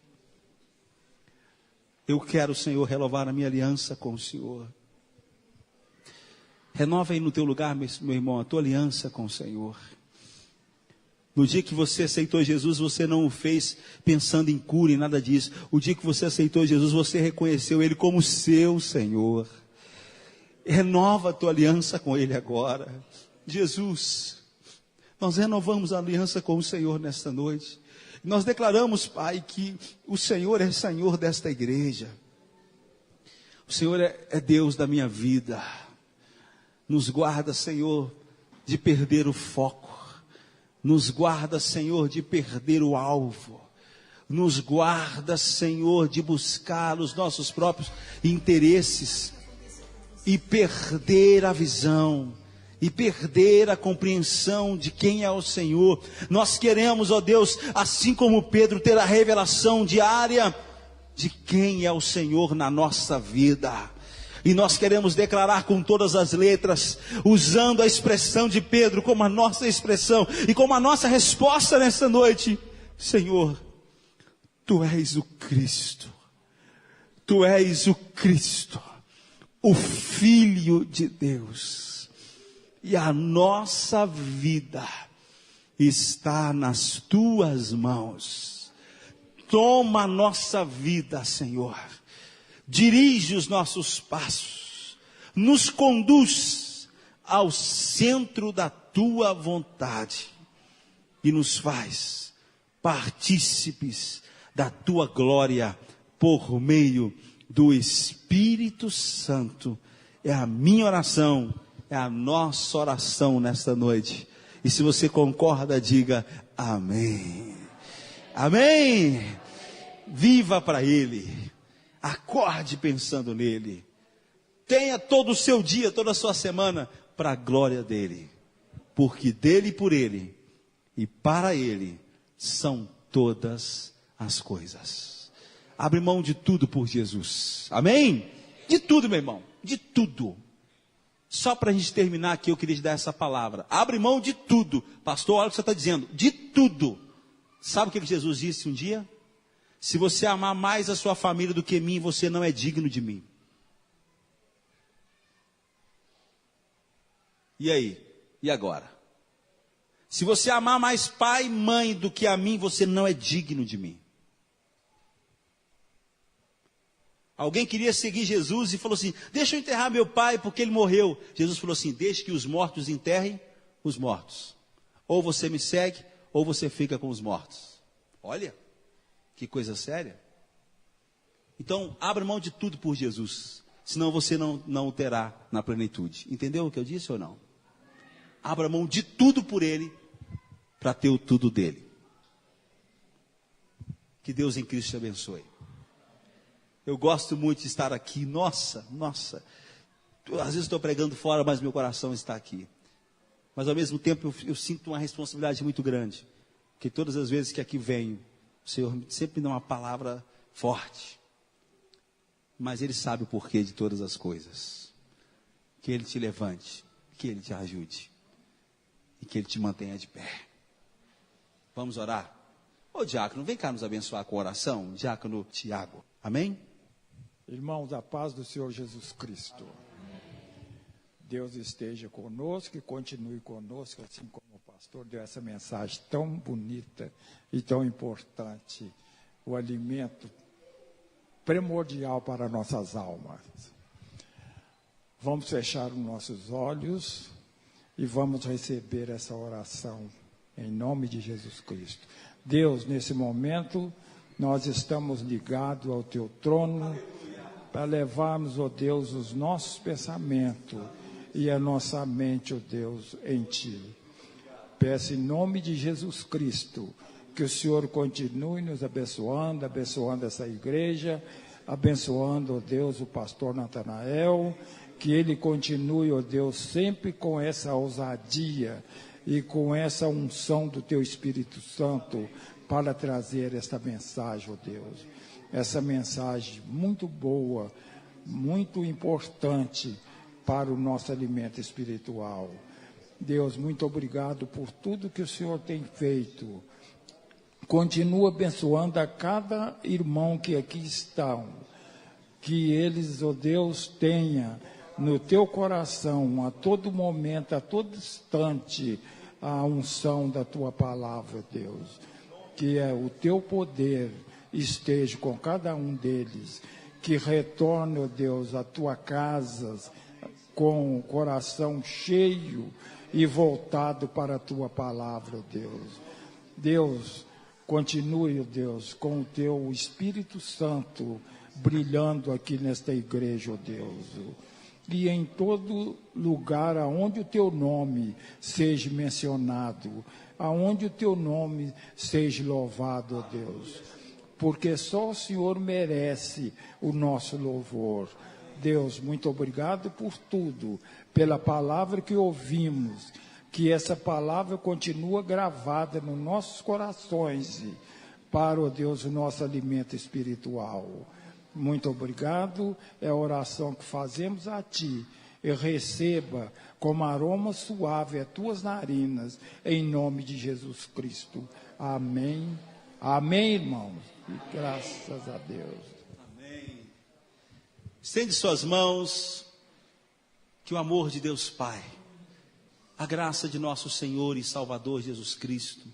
Eu quero, Senhor, renovar a minha aliança com o Senhor. Renova aí no teu lugar, meu irmão, a tua aliança com o Senhor. No dia que você aceitou Jesus, você não o fez pensando em cura e nada disso. O dia que você aceitou Jesus, você reconheceu Ele como seu Senhor. Renova a tua aliança com Ele agora. Jesus, nós renovamos a aliança com o Senhor nesta noite. Nós declaramos, Pai, que o Senhor é Senhor desta igreja. O Senhor é Deus da minha vida. Nos guarda, Senhor, de perder o foco. Nos guarda, Senhor, de perder o alvo. Nos guarda, Senhor, de buscar os nossos próprios interesses e perder a visão, e perder a compreensão de quem é o Senhor. Nós queremos, ó Deus, assim como Pedro, ter a revelação diária de quem é o Senhor na nossa vida. E nós queremos declarar com todas as letras, usando a expressão de Pedro como a nossa expressão e como a nossa resposta nessa noite: Senhor, Tu és o Cristo, Tu és o Cristo, o Filho de Deus, e a nossa vida está nas Tuas mãos. Toma a nossa vida, Senhor, dirige os nossos passos, nos conduz ao centro da Tua vontade e nos faz partícipes da Tua glória por meio do Espírito Santo. É a minha oração, é a nossa oração nesta noite. E se você concorda, diga amém. Amém. Viva para Ele. Acorde pensando nele. Tenha todo o seu dia, toda a sua semana para a glória dele. Porque dele e por ele e para ele são todas as coisas. Abre mão de tudo por Jesus. Amém? De tudo, meu irmão. De tudo. Só para a gente terminar aqui, eu queria te dar essa palavra. Abre mão de tudo. Pastor, olha o que você está dizendo. De tudo. Sabe o que Jesus disse um dia? Se você amar mais a sua família do que mim, você não é digno de mim. E aí? E agora? Se você amar mais pai e mãe do que a mim, você não é digno de mim. Alguém queria seguir Jesus e falou assim: deixa eu enterrar meu pai porque ele morreu. Jesus falou assim: deixe que os mortos enterrem os mortos. Ou você me segue, ou você fica com os mortos. Olha, que coisa séria. Então, abra mão de tudo por Jesus, senão você não o terá na plenitude. Entendeu o que eu disse ou não? Abra mão de tudo por Ele, para ter o tudo dele. Que Deus em Cristo te abençoe. Eu gosto muito de estar aqui. Nossa. Às vezes estou pregando fora, mas meu coração está aqui. Mas ao mesmo tempo eu sinto uma responsabilidade muito grande. Porque todas as vezes que aqui venho, o Senhor sempre me dá uma palavra forte. Mas Ele sabe o porquê de todas as coisas. Que Ele te levante, que Ele te ajude. E que Ele te mantenha de pé. Vamos orar? Ô diácono, vem cá nos abençoar com a oração. Diácono Tiago. Amém? Irmãos, a paz do Senhor Jesus Cristo. Deus esteja conosco e continue conosco, assim como o pastor deu essa mensagem tão bonita e tão importante. O alimento primordial para nossas almas. Vamos fechar os nossos olhos e vamos receber essa oração em nome de Jesus Cristo. Deus, nesse momento, nós estamos ligados ao Teu trono para levarmos, ó Deus, os nossos pensamentos e a nossa mente, ó Deus, em Ti. Peço em nome de Jesus Cristo que o Senhor continue nos abençoando essa igreja, abençoando, ó Deus, o pastor Natanael, que ele continue, ó Deus, sempre com essa ousadia e com essa unção do Teu Espírito Santo para trazer esta mensagem, ó Deus. Essa mensagem muito boa, muito importante para o nosso alimento espiritual. Deus, muito obrigado por tudo que o Senhor tem feito. Continua abençoando a cada irmão que aqui estão. Que eles, ó Deus, tenha no Teu coração, a todo momento, a todo instante, a unção da Tua palavra, Deus. Que é o Teu poder esteja com cada um deles, que retorne, ó Deus, à Tua casa com o coração cheio e voltado para a Tua palavra, ó Deus. Deus, continue, ó Deus, com o Teu Espírito Santo brilhando aqui nesta igreja, ó Deus. E em todo lugar aonde o Teu nome seja mencionado, aonde o Teu nome seja louvado, ó Deus. porque só o Senhor merece o nosso louvor. Deus, muito obrigado por tudo, pela palavra que ouvimos, que essa palavra continua gravada nos nossos corações, para, ó Deus, o nosso alimento espiritual. Muito obrigado, é a oração que fazemos a Ti, e receba como aroma suave as Tuas narinas, em nome de Jesus Cristo. Amém. Amém, irmãos. E graças a Deus. Amém. Estende suas mãos, que o amor de Deus Pai, a graça de nosso Senhor e Salvador Jesus Cristo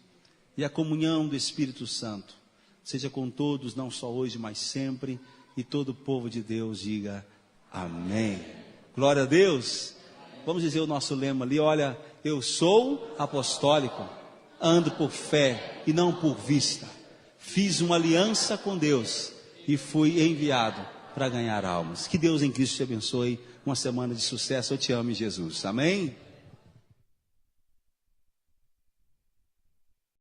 e a comunhão do Espírito Santo seja com todos, não só hoje, mas sempre, e todo o povo de Deus diga amém. Glória a Deus. Vamos dizer o nosso lema ali, olha, eu sou apostólico, ando por fé e não por vista. Fiz uma aliança com Deus e fui enviado para ganhar almas. Que Deus em Cristo te abençoe. Uma semana de sucesso. Eu te amo, Jesus. Amém?